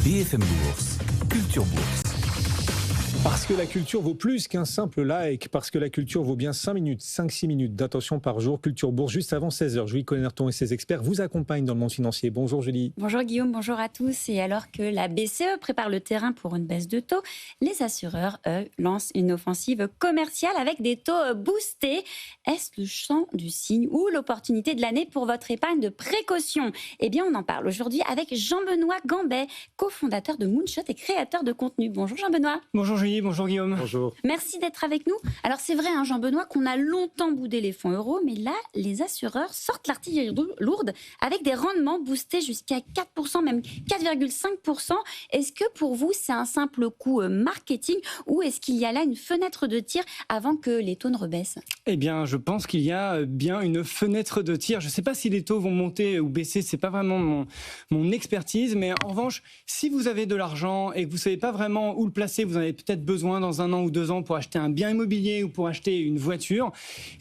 BFM Bourse, Culture Bourse. Parce que la culture vaut plus qu'un simple like, parce que la culture vaut bien 5-6 minutes d'attention par jour. Culture Bourse, juste avant 16h. Julie Connerton et ses experts vous accompagnent dans le monde financier. Bonjour Julie. Bonjour Guillaume, bonjour à tous. Et alors que la BCE prépare le terrain pour une baisse de taux, les assureurs, eux, lancent une offensive commerciale avec des taux boostés. Est-ce le champ du signe ou l'opportunité de l'année pour votre épargne de précaution ? Eh bien, on en parle aujourd'hui avec Jean-Benoît Gambet, cofondateur de Moonshot et créateur de contenu. Bonjour Jean-Benoît. Bonjour Julie. Bonjour Guillaume. Bonjour. Merci d'être avec nous. Alors c'est vrai, Jean-Benoît, qu'on a longtemps boudé les fonds euros, mais là, les assureurs sortent l'artillerie lourde avec des rendements boostés jusqu'à 4%, même 4,5%. Est-ce que pour vous, c'est un simple coup marketing ou est-ce qu'il y a là une fenêtre de tir avant que les taux ne rebaissent ? Eh bien, je pense qu'il y a bien une fenêtre de tir. Je ne sais pas si les taux vont monter ou baisser, c'est pas vraiment mon expertise, mais en revanche, si vous avez de l'argent et que vous ne savez pas vraiment où le placer, vous en avez peut-être besoin dans 1 an ou 2 ans pour acheter un bien immobilier ou pour acheter une voiture,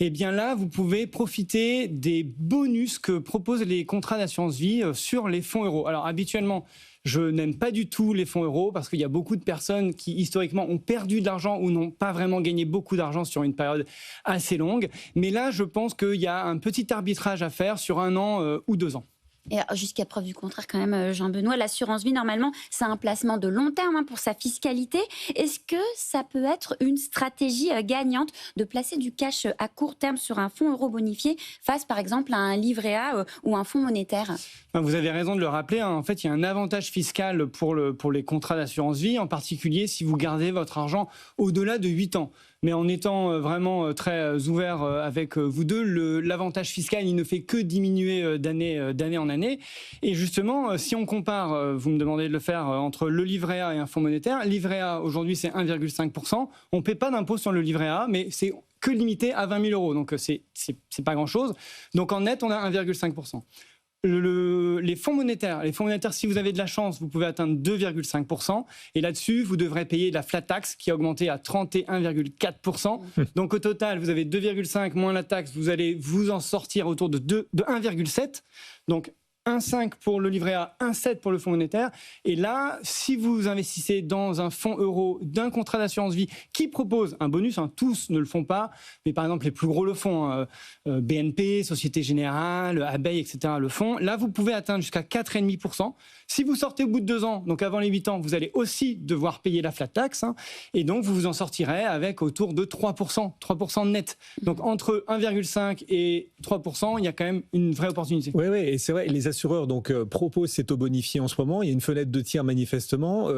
eh bien là, vous pouvez profiter des bonus que proposent les contrats d'assurance vie sur les fonds euros. Alors, habituellement, je n'aime pas du tout les fonds euros parce qu'il y a beaucoup de personnes qui, historiquement, ont perdu de l'argent ou n'ont pas vraiment gagné beaucoup d'argent sur une période assez longue. Mais là, je pense qu'il y a un petit arbitrage à faire sur 1 an ou 2 ans. Et jusqu'à preuve du contraire quand même, Jean-Benoît, l'assurance vie, normalement, c'est un placement de long terme pour sa fiscalité. Est-ce que ça peut être une stratégie gagnante de placer du cash à court terme sur un fonds euro bonifié face, par exemple, à un livret A ou un fonds monétaire ? Vous avez raison de le rappeler. En fait, il y a un avantage fiscal pour les contrats d'assurance vie, en particulier si vous gardez votre argent au-delà de 8 ans. Mais en étant vraiment très ouvert avec vous deux, l'avantage fiscal, il ne fait que diminuer d'année en année. Et justement, si on compare, vous me demandez de le faire, entre le livret A et un fonds monétaire, livret A, aujourd'hui, c'est 1,5%. On ne paie pas d'impôt sur le livret A, mais c'est que limité à 20 000 euros. Donc, c'est pas grand-chose. Donc, en net, on a 1,5%. Les fonds monétaires, si vous avez de la chance, vous pouvez atteindre 2,5%. Et là-dessus, vous devrez payer la flat tax qui a augmenté à 31,4%. Donc au total, vous avez 2,5 moins la taxe, vous allez vous en sortir autour de 1,7. Donc 1,5 pour le livret A, 1,7 pour le fonds monétaire. Et là, si vous investissez dans un fonds euro d'un contrat d'assurance vie qui propose un bonus, tous ne le font pas, mais par exemple les plus gros le font, BNP, Société Générale, Abeille, etc. le font. Là, vous pouvez atteindre jusqu'à 4,5%. Si vous sortez au bout de 2 ans, donc avant les 8 ans, vous allez aussi devoir payer la flat tax. Et donc, vous vous en sortirez avec autour de 3% net. Donc, entre 1,5 et 3%, il y a quand même une vraie opportunité. Oui, et c'est vrai, les assureurs proposent ces taux bonifiés en ce moment. Il y a une fenêtre de tir manifestement.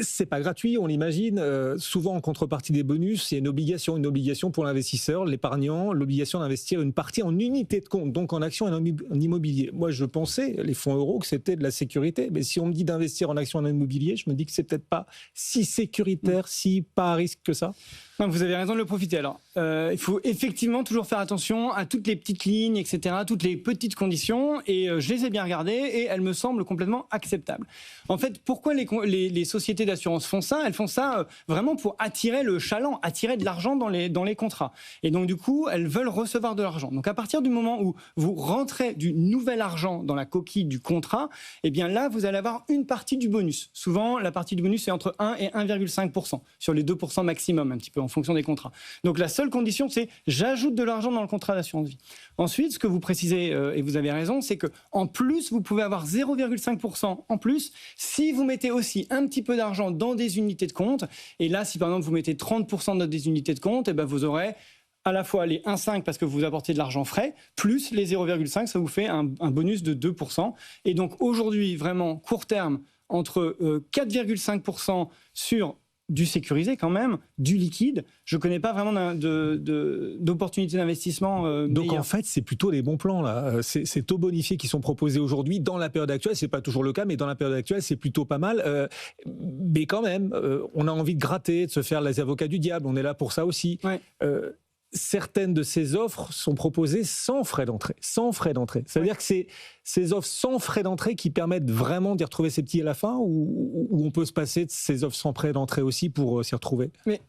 C'est pas gratuit, on l'imagine. Souvent, en contrepartie des bonus, il y a une obligation pour l'investisseur, l'épargnant, l'obligation d'investir une partie en unité de compte, donc en actions et en immobilier. Moi, je pensais, les fonds euros, que c'était de la sécurité. Mais si on me dit d'investir en actions et en immobilier, je me dis que c'est peut-être pas si sécuritaire, si pas à risque que ça. Non, vous avez raison de le profiter. Alors, il faut effectivement toujours faire attention à toutes les petites lignes, etc., toutes les petites conditions. Et je les ai bien regardées et elles me semblent complètement acceptables. En fait, pourquoi les sociétés d'assurance font ça ? Elles font ça vraiment pour attirer le chaland, attirer de l'argent dans les contrats. Et donc, du coup, elles veulent recevoir de l'argent. Donc, à partir du moment où vous rentrez du nouvel argent dans la coquille du contrat, eh bien là, vous allez avoir une partie du bonus. Souvent, la partie du bonus, c'est entre 1 et 1,5% sur les 2% maximum, un petit peu en fonction des contrats. Donc la seule condition, c'est j'ajoute de l'argent dans le contrat d'assurance vie. Ensuite, ce que vous précisez, et vous avez raison, c'est qu'en plus, vous pouvez avoir 0,5% en plus si vous mettez aussi un petit peu d'argent dans des unités de compte. Et là, si par exemple, vous mettez 30% dans des unités de compte, eh ben, vous aurez à la fois les 1,5 parce que vous apportez de l'argent frais, plus les 0,5, ça vous fait un bonus de 2%. Et donc aujourd'hui, vraiment, court terme, entre 4,5% sur du sécurisé quand même, du liquide. Je ne connais pas vraiment d'opportunités d'investissement Donc meilleures. en fait, c'est plutôt les bons plans là. Ces taux bonifiés qui sont proposés aujourd'hui dans la période actuelle, c'est pas toujours le cas, mais dans la période actuelle, c'est plutôt pas mal. Mais quand même, on a envie de gratter, de se faire les avocats du diable. On est là pour ça aussi. Ouais. Certaines de ces offres sont proposées sans frais d'entrée. Ça veut dire que c'est ces offres sans frais d'entrée qui permettent vraiment d'y retrouver ses petits à la fin ou on peut se passer de ces offres sans frais d'entrée aussi pour s'y retrouver ? Mais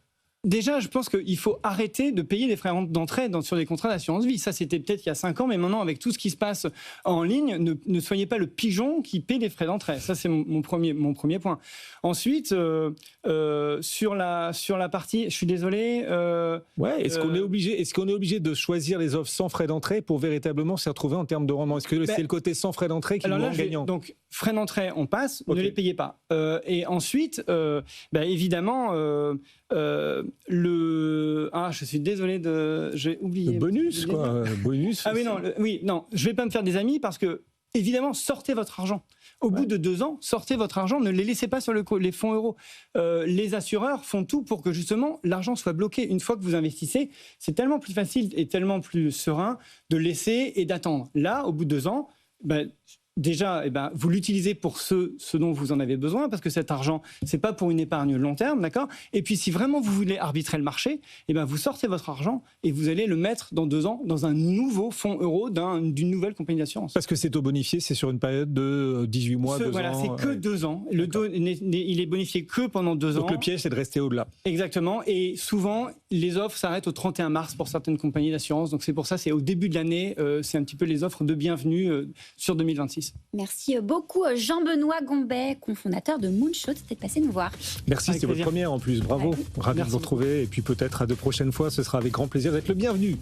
Déjà, je pense qu'il faut arrêter de payer des frais d'entrée sur des contrats d'assurance vie. Ça, c'était peut-être il y a 5 ans, mais maintenant, avec tout ce qui se passe en ligne, ne soyez pas le pigeon qui paie des frais d'entrée. Ça, c'est mon premier point. Ensuite, sur la partie, je suis désolé. Est-ce qu'on est obligé de choisir les offres sans frais d'entrée pour véritablement s'y retrouver en termes de rendement? Est-ce que c'est le côté sans frais d'entrée qui nous rend gagnant? Donc, frais d'entrée, on passe, ne les payez pas. Et ensuite, évidemment, je suis désolé j'ai oublié. Le bonus, quoi. Bonus. Ah oui, non, je vais pas me faire des amis parce que, évidemment, sortez votre argent. Au bout de 2 ans, sortez votre argent, ne les laissez pas sur les fonds euros. Les assureurs font tout pour que justement l'argent soit bloqué. Une fois que vous investissez, c'est tellement plus facile et tellement plus serein de laisser et d'attendre. Là, au bout de 2 ans, déjà, vous l'utilisez pour ce dont vous en avez besoin, parce que cet argent, c'est pas pour une épargne long terme, d'accord? Et puis, si vraiment vous voulez arbitrer le marché, vous sortez votre argent et vous allez le mettre dans 2 ans dans un nouveau fonds euro d'une nouvelle compagnie d'assurance. Parce que c'est taux bonifié, c'est sur une période de 18 mois, 2 ans. C'est que 2 ans. Le taux, il est bonifié que pendant 2 ans. Donc le piège, c'est de rester au-delà. Exactement. Et souvent, les offres s'arrêtent au 31 mars pour certaines compagnies d'assurance. Donc c'est pour ça, c'est au début de l'année, c'est un petit peu les offres de bienvenue sur 2026. Merci beaucoup Jean-Benoît Gombet, cofondateur de Moonshot, d'être passé nous voir. Merci, c'est votre première en plus, bravo. Ravi de vous retrouver et puis peut-être à de prochaines fois, ce sera avec grand plaisir d'être le bienvenu.